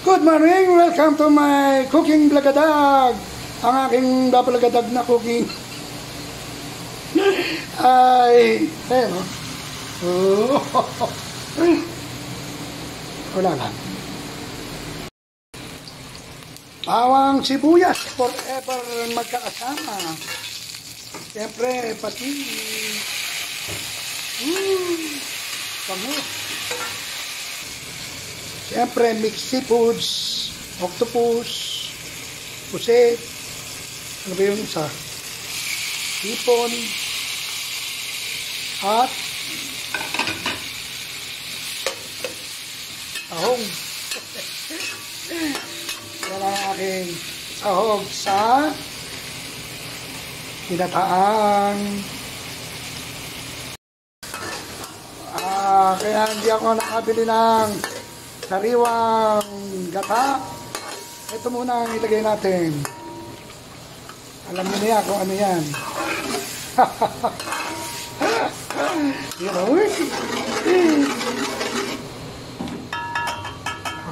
Good morning! Welcome to my cooking blagadag! Ang aking blagadag na cooking ay ayun oh. Wala lang. Bawang sibuyas forever magkakasama. Siyempre pati bango. Siyempre mixed seafoods, octopus, pusit, ano ba yung isa? Hipon, at sahog. Yan ang aking sahog sa kinataang. Kaya hindi ako nakabili ng sariwang gata. Ito muna ang ilagay natin. Alam niyo niya kung ano yan.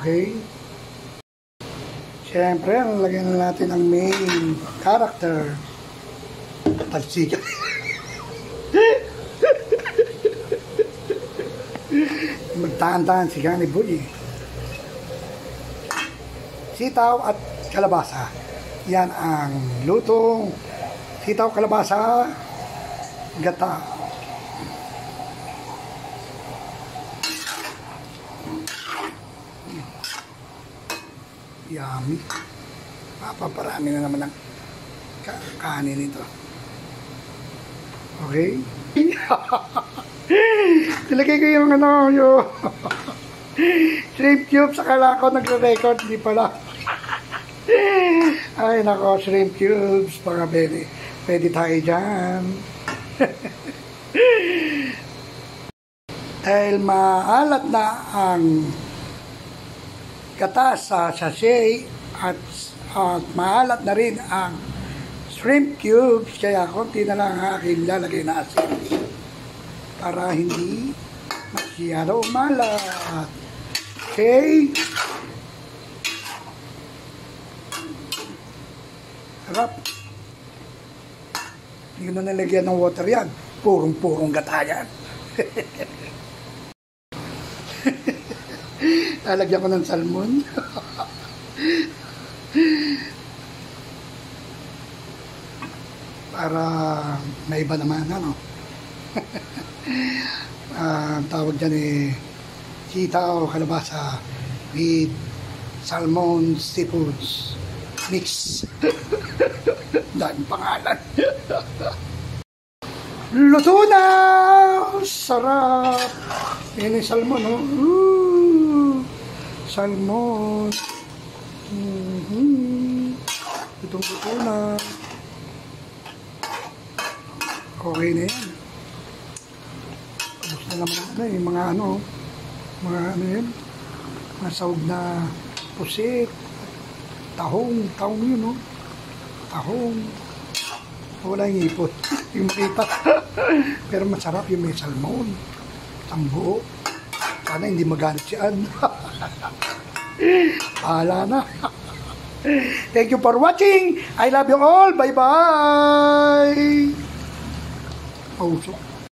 Okay. Siyempre, lagyan na natin ang main character. Talsika. Magtahan-tahan si Gani Boy. Sitaw at kalabasa. Yan ang lutong sitaw, kalabasa, gata. Yummy. Papaparami na naman ang kanin nito. Okay? Nilagay ko yung yung shrimp cubes. Akala ko nagre-record, hindi pala. Ay nako, shrimp cubes, mga bebe. Pwede tayo dyan. Dahil maalat na ang gata sa sachet at maalat na rin ang shrimp cubes, kaya konti na lang aking lalagay na asin para hindi masyado umalat. Okay? Harap. Hindi ko na nalagyan ng water yan. Purong-purong gata yan. Lalagyan ko ng salmon. Para may iba naman, ano? Tawag dyan sitaw, kalabasa with salmon seafoods mix. Dahil pangalan. Luto na! Sarap! Yan yung salmon, oh. Salmon. Lutong-luto na. Okay na yan. Tapos na naman yung mga yan, mga sahog na pusit, tahong yun, tahong. Wala yung ipot, yung makita. Pero masarap yung may salmon, tambuo. Sana hindi magalit siyan. Pahala na. Thank you for watching. I love you all. Bye-bye. Ausok.